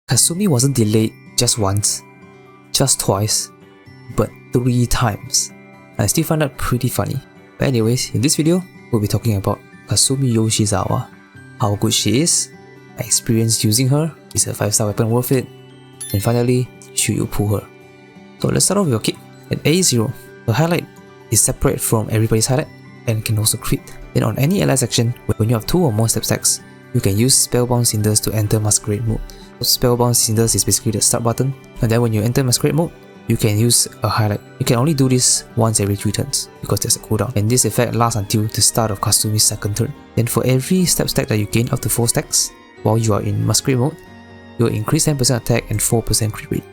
Kasumi wasn't delayed just once, just twice, but 3 times. I still find that pretty funny. But anyways, in this video, we'll be talking about Kasumi Yoshizawa, how good she is, my experience using her, is a 5-star weapon worth it, and finally, should you pull her? So let's start off with your kit. At A0, the highlight is separate from everybody's highlight and can also crit. Then on any ally section, when you have 2 or more step stacks, you can use Spellbound Cinders to enter Masquerade mode. So Spellbound Cinders is basically the start button, and then when you enter Masquerade mode, you can use a highlight. You can only do this once every 3 turns because there's a cooldown, and this effect lasts until the start of Kasumi's second turn. Then for every step stack that you gain up to 4 stacks while you are in Masquerade mode, you will increase 10% attack and 4% crit rate.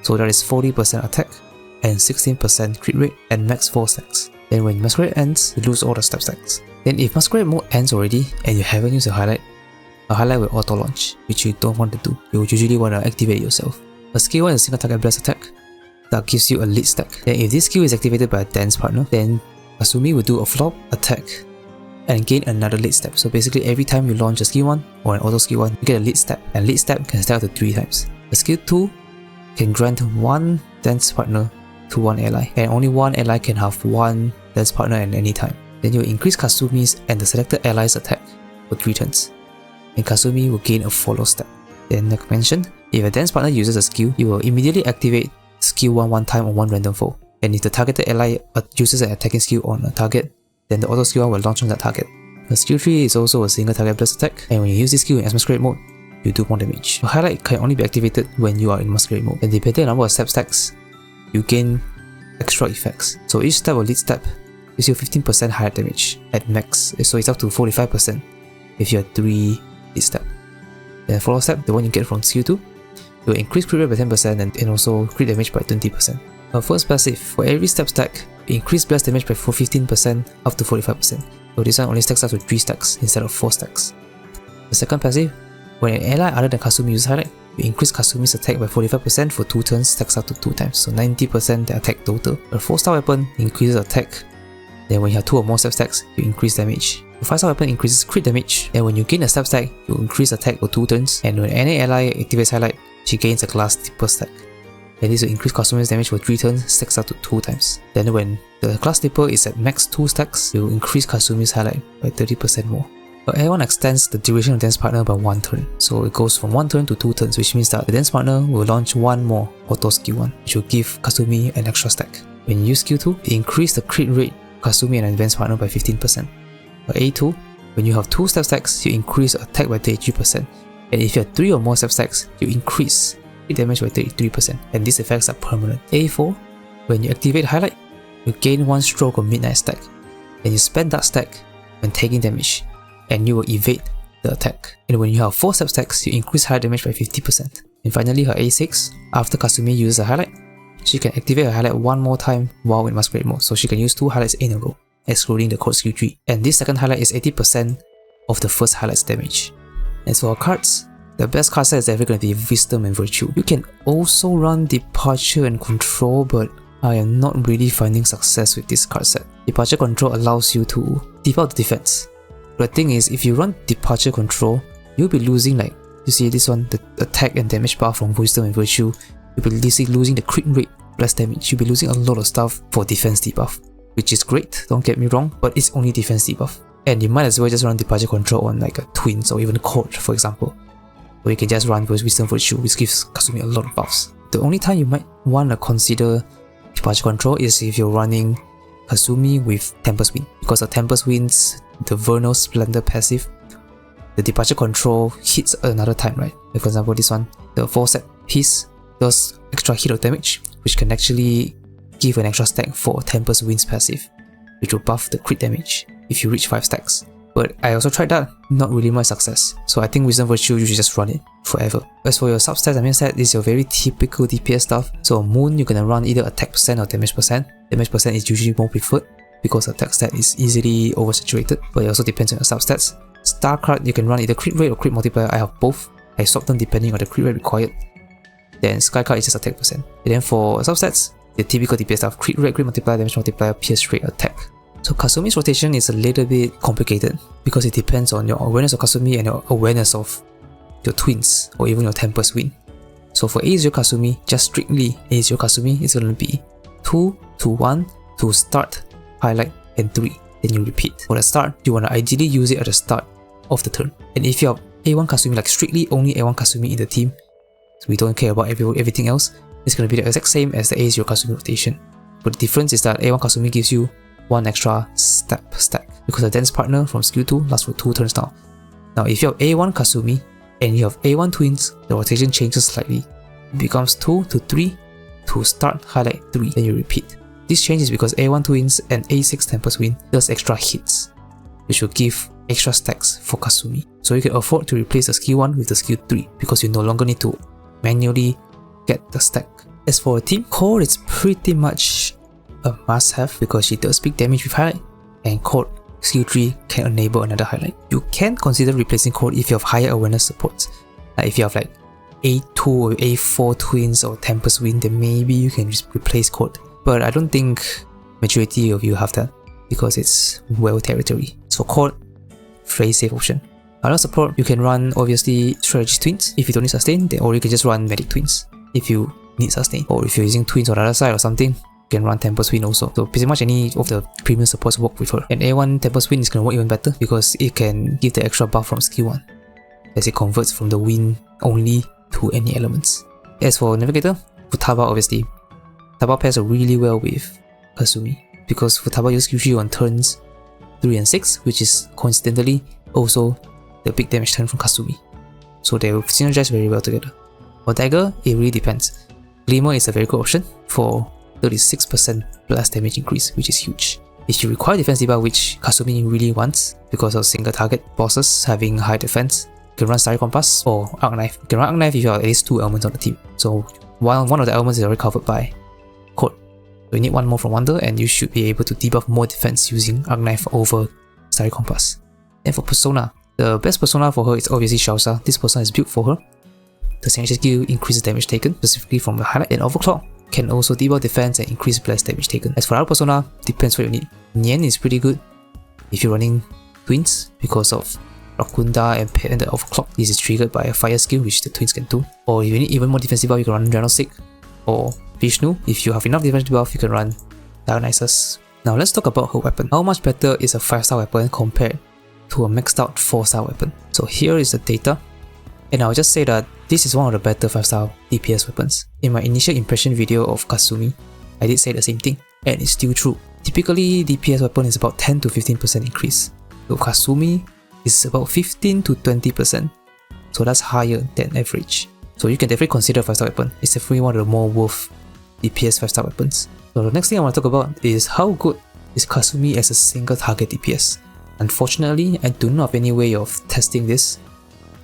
So that is 40% attack and 16% crit rate at max 4 stacks. Then when Masquerade ends, you lose all the step stacks. Then if Masquerade mode ends already and you haven't used a highlight will auto launch, which you don't want to do. You would usually want to activate it yourself. A skill 1 is a single target blast attack that gives you a lead stack. Then if this skill is activated by a dance partner, then Kasumi will do a flop attack and gain another lead step. So basically every time you launch a skill 1 or an auto skill 1, you get a lead step, and lead step can stack up to 3 times. A skill 2 can grant 1 dance partner to 1 ally, and only 1 ally can have 1 dance partner at any time. Then you will increase Kasumi's and the selected ally's attack for 3 turns, and Kasumi will gain a follow step. Then like mentioned, if a dance partner uses a skill, you will immediately activate skill 1 time on 1 random foe, and if the targeted ally uses an attacking skill on a target, then the auto skill 1 will launch on that target. The skill 3 is also a single target blast attack, and when you use this skill in Masquerade mode, you do more damage. The highlight can only be activated when you are in Masquerade mode, and depending on the number of step stacks, you gain extra effects. So each step or lead step gives you 15% higher damage at max, so it's up to 45% if you have 3 lead step. Then follow step, the one you get from skill 2, will increase crit rate by 10% and also crit damage by 20%. Our first passive, for every step stack, we increase blast damage by 15% up to 45%. So this one only stacks up to 3 stacks instead of 4 stacks. The second passive, when an ally other than Kasumi uses highlight, we increase Kasumi's attack by 45% for 2 turns, stacks up to 2 times, so 90% the attack total. A 4-star weapon increases attack, then when you have 2 or more step stacks, you increase damage. The 5-star weapon increases crit damage, and when you gain a step stack, you increase attack for 2 turns, and when any ally activates highlight, she gains a glass dipper stack. And this will increase Kasumi's damage for 3 turns, stacks up to 2 times. Then when the glass dipper is at max 2 stacks, it will increase Kasumi's highlight by 30% more. But Air1 extends the duration of dance partner by 1 turn, so it goes from 1 turn to 2 turns, which means that the dance partner will launch 1 more auto skill 1, which will give Kasumi an extra stack. When you use skill 2, it increases the crit rate of Kasumi and advanced partner by 15%. For A2, when you have 2 step stacks, you increase attack by 33%, and if you have 3 or more step stacks, you increase crit damage by 33%, and these effects are permanent. A4, when you activate highlight, you gain 1 stroke of midnight stack, and you spend that stack when taking damage, and you will evade the attack. And when you have 4 step stacks, you increase high damage by 50%. And finally, her A6, after Kasumi uses a highlight, she can activate her highlight 1 more time while in Masquerade mode, so she can use 2 highlights in a row, excluding the code skill 3. And this second highlight is 80% of the first highlight's damage. As for her cards, the best card set is ever going to be Wisdom and Virtue. You can also run Departure and Control, but I am not really finding success with this card set. Departure Control allows you to deep out the defense. But the thing is, if you run Departure Control, you'll be losing, like, you see this one, the attack and damage bar from Wisdom and Virtue, you'll be losing the crit rate plus damage. You'll be losing a lot of stuff for defense debuff, which is great, don't get me wrong, but it's only defense debuff. And you might as well just run Departure Control on like a Twins or even a Court, for example. Or you can just run with Wisdom Virtue, which gives Kasumi a lot of buffs. The only time you might want to consider Departure Control is if you're running Kasumi with Tempest Wind, because the Tempest Winds, the Vernal Splendor passive, the Departure Control hits another time, right? Like for example, this one, the 4-step piece does extra hit of damage, which can actually give an extra stack for Tempest Winds passive, which will buff the crit damage if you reach 5 stacks. But I also tried that, not really much success, so I think Wisdom Virtue you should just run it forever. As for your substats and main stat, this is your very typical DPS stuff. So Moon, you're gonna run either attack percent or damage percent. Damage percent is usually more preferred because attack stat is easily oversaturated, but it also depends on your substats. Star card, you can run either crit rate or crit multiplier. I have both. I swap them depending on the crit rate required. Then Sky card is just attack percent. And then for substats, the typical DPS stuff, crit rate, crit multiplier, damage multiplier, pierce rate, attack. So Kasumi's rotation is a little bit complicated because it depends on your awareness of Kasumi and your awareness of your twins, or even your Tempest Wind. So for A0 Kasumi, just strictly A0 Kasumi, it's going to be 2 to 1 to start, highlight, and 3. Then you repeat. For the start, you want to ideally use it at the start of the turn. And if you have A1 Kasumi, like strictly only A1 Kasumi in the team, so we don't care about everything else, it's going to be the exact same as the A0 Kasumi rotation. But the difference is that A1 Kasumi gives you 1 extra step stack, because the dance partner from skill 2 lasts for 2 turns now. Now if you have A1 Kasumi and you have A1 twins, the rotation changes slightly. It becomes 2 to 3 to start, highlight, 3, then you repeat. This change is because A1 twins and A6 Tempest Wind does extra hits, which will give extra stacks for Kasumi. So you can afford to replace the skill 1 with the skill 3 because you no longer need to manually get the stack. As for a team, Core is pretty much a must-have because she does big damage with highlight, and Core skill 3 can enable another highlight. You can consider replacing Core if you have higher awareness supports. Like if you have like A2 or A4 twins or Tempest Wind, then maybe you can just replace Core. But I don't think majority of you have that because it's well territory. So Core, very safe option. Other support, you can run obviously strategy twins if you don't need sustain, or you can just run medic twins if you need sustain. Or if you're using twins on the other side or something, you can run Tempest Wind also. So pretty much any of the premium supports work with her. And A1 Tempest Wind is going to work even better because it can give the extra buff from skill 1 as it converts from the wind only to any elements. As for Navigator, Futaba obviously. Futaba pairs really well with Kasumi because Futaba uses Q3 on turns 3 and 6, which is coincidentally also the big damage turn from Kasumi. So they will synergize very well together. For Dagger, it really depends. Glimmer is a very good option for 36% plus damage increase, which is huge. If you require defense debuff, which Kasumi really wants because of single target bosses having high defense, you can run Starry Compass or Arc Knife. You can run Arc Knife if you have at least 2 elements on the team. So while one of the elements is already covered by Code, so you need 1 more from Wonder and you should be able to debuff more defense using Arc Knife over Starry Compass. And for Persona, the best persona for her is obviously Shalsa. This persona is built for her. The signature skill increases damage taken, specifically from the highlight, and Overclock can also debuff defense and increase blast damage taken. As for our persona, depends what you need. Nien is pretty good if you're running twins because of Rakunda and the Overclock. This is triggered by a fire skill which the twins can do. Or if you need even more defensive buff, you can run Genostic or Vishnu. If you have enough defensive buff, you can run Dionysus. Now let's talk about her weapon. How much better is a 5-star weapon compared to a maxed out 4-star weapon? So here is the data, and I'll just say that this is one of the better 5-star DPS weapons. In my initial impression video of Kasumi, I did say the same thing, and it's still true. Typically, DPS weapon is about 10 to 15% increase. So Kasumi is about 15 to 20%, so that's higher than average. So you can definitely consider a 5-star weapon. It's definitely one of the more worth DPS 5-star weapons. So the next thing I want to talk about is how good is Kasumi as a single target DPS. Unfortunately, I do not have any way of testing this.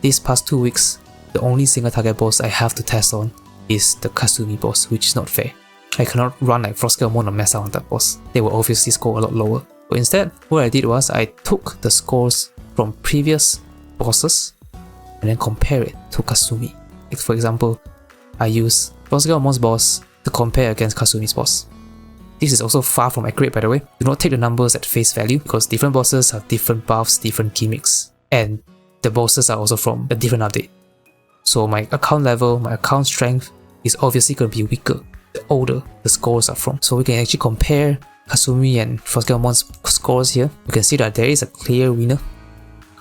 These past 2 weeks, the only single target boss I have to test on is the Kasumi boss, which is not fair. I cannot run like Frostgale or mess out on that boss. They will obviously score a lot lower. But instead, what I did was I took the scores from previous bosses and then compare it to Kasumi. Like for example, I use Frostgale's boss to compare against Kasumi's boss. This is also far from accurate, by the way. Do not take the numbers at face value because different bosses have different buffs, different gimmicks, and the bosses are also from a different update. So my account level, my account strength is obviously going to be weaker the older the scores are from. So we can actually compare Kasumi and Frostgale's scores here. You can see that there is a clear winner.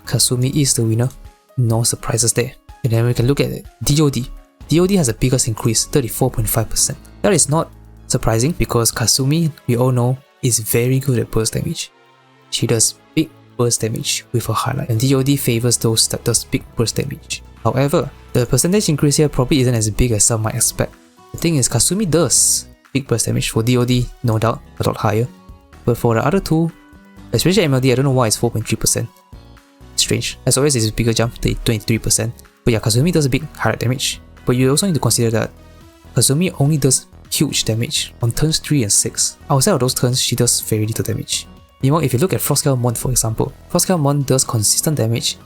Kasumi is the winner. No surprises there. And then we can look at it. DOD. DOD has the biggest increase, 34.5%. That is not surprising because Kasumi, we all know, is very good at burst damage. She does big burst damage with her highlight, and DOD favors those that does big burst damage. However, the percentage increase here probably isn't as big as some might expect. The thing is, Kasumi does big burst damage. For DOD, no doubt, a lot higher. But for the other two, especially MLD, I don't know why it's 4.3%. Strange. As always, it's a bigger jump, 23%. But yeah, Kasumi does a big highlight damage. But you also need to consider that Kasumi only does huge damage on turns 3 and 6. Outside of those turns, she does very little damage. Meanwhile, if you look at Frostgale for example, Frostgale does consistent damage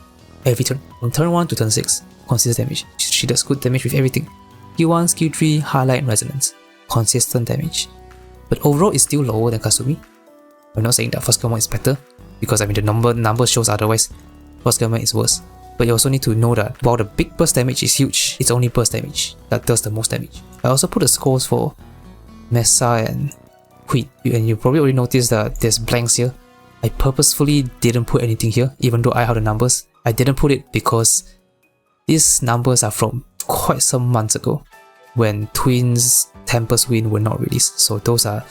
every turn. From turn 1 to turn 6, consistent damage. She does good damage with everything. Skill 1, Skill 3, Highlight and Resonance. Consistent damage. But overall, it's still lower than Kasumi. I'm not saying that Frostgale is better, because I mean the number shows otherwise. Frostgale is worse. But you also need to know that while the big burst damage is huge, it's only burst damage that does the most damage. I also put the scores for Mesa and Queen, and you probably already noticed that there's blanks here. I purposefully didn't put anything here, even though I have the numbers. I didn't put it because these numbers are from quite some months ago, when Twins Tempest Wind were not released. So those are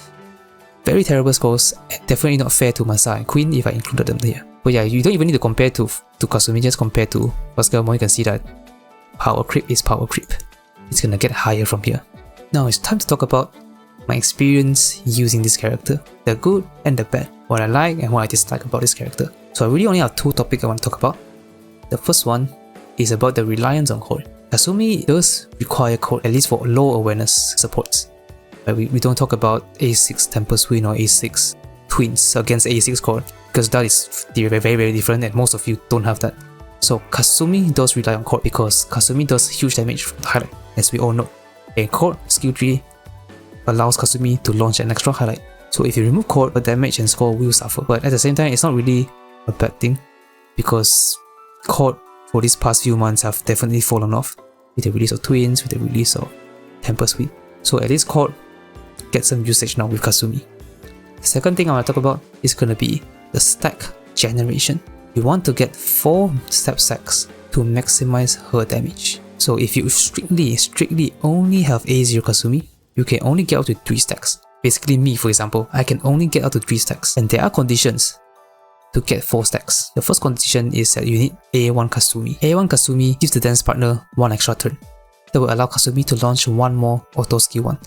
very terrible scores, and definitely not fair to Mesa and Queen if I included them here. But yeah, you don't even need to compare to Kasumi, just compare to First Girl Mod. You can see that power creep is power creep. It's gonna get higher from here. Now it's time to talk about my experience using this character, the good and the bad, what I like and what I dislike about this character. So I really only have two topics I want to talk about. The first one is about the reliance on core. Kasumi does require core, at least for low awareness supports. We don't talk about A6 Tempest Wind or A6 Twins against A6 core, because that is very different and most of you don't have that. So Kasumi does rely on core because Kasumi does huge damage from the highlight, as we all know. And core skill 3 allows Kasumi to launch an extra highlight. So if you remove core, the damage and score will suffer. But at the same time, it's not really a bad thing, because core for these past few months have definitely fallen off with the release of Twins, with the release of Tempest Wind. So at least core gets some usage now with Kasumi. The second thing I want to talk about is going to be the stack generation. You want to get 4 step stacks to maximize her damage. So if you strictly only have A0 Kasumi, you can only get up to 3 stacks. Basically me, for example, I can only get up to 3 stacks, and there are conditions to get 4 stacks. The first condition is that you need A1 Kasumi. A1 Kasumi gives the dance partner 1 extra turn. That will allow Kasumi to launch 1 more auto skill 1,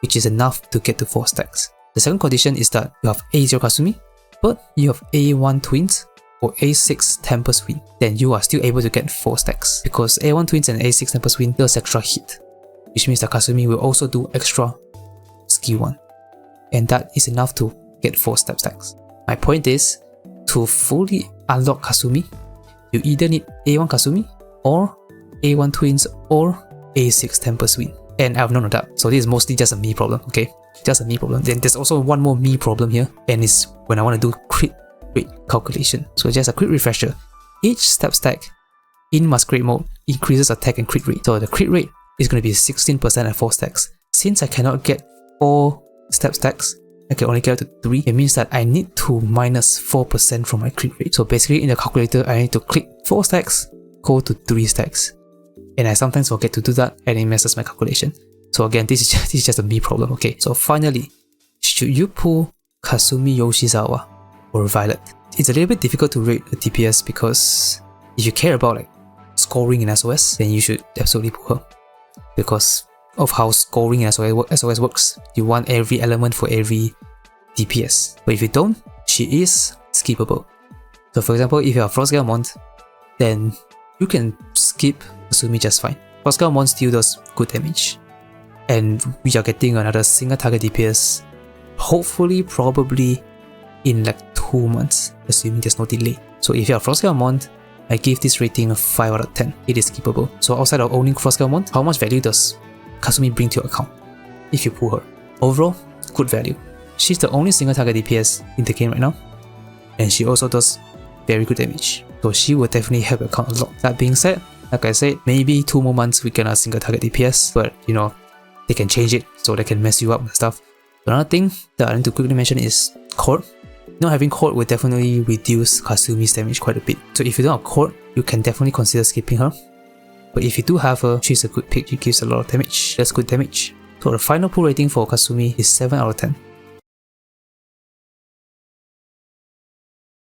which is enough to get to 4 stacks. The second condition is that you have A0 Kasumi, but you have A1 Twins or A6 Tempest Wind. Then you are still able to get 4 stacks, because A1 Twins and A6 Tempest Wind does extra hit, which means that Kasumi will also do extra skill 1. And that is enough to get 4 step stacks. My point is, to fully unlock Kasumi, you either need A1 Kasumi or A1 Twins or A6 Tempest Wind. And I've known of that, so this is mostly just a me problem, okay? Just a me problem. Then there's also one more me problem here, and it's when I want to do crit rate calculation. So just a quick refresher. Each step stack in Masquerade mode increases attack and crit rate. So the crit rate is going to be 16% at 4 stacks. Since I cannot get 4 step stacks, I can only get up to 3. It means that I need to minus 4% from my crit rate. So basically in the calculator, I need to click 4 stacks, go to 3 stacks. And I sometimes forget to do that, and it messes my calculation. So again, this is just a me problem, okay? So finally, should you pull Kasumi Yoshizawa or Violet? It's a little bit difficult to rate the DPS, because if you care about like scoring in SOS, then you should absolutely pull her, because of how scoring in SOS works. You want every element for every DPS. But if you don't, she is skippable. So for example, if you have Frost Galmont, then you can skip Kasumi just fine. Frost Galmont still does good damage. And we are getting another single target DPS, hopefully probably in like 2 months, assuming there's no delay. So if you have Frost Galmont, I give this rating a 5 out of 10. It is skippable. So outside of owning Frost Galmont, how much value does Kasumi bring to your account if you pull her? Overall, good value. She's the only single target DPS in the game right now, and she also does very good damage. So she will definitely help your account a lot. That being said, like I said, maybe 2 more months we can have single target DPS, but you know, they can change it so they can mess you up and stuff. Another thing that I need to quickly mention is Court. Not having Court will definitely reduce Kasumi's damage quite a bit. So if you don't have Court, you can definitely consider skipping her. But if you do have her, she's a good pick. She gives a lot of damage. That's good damage. So the final pull rating for Kasumi is 7 out of 10.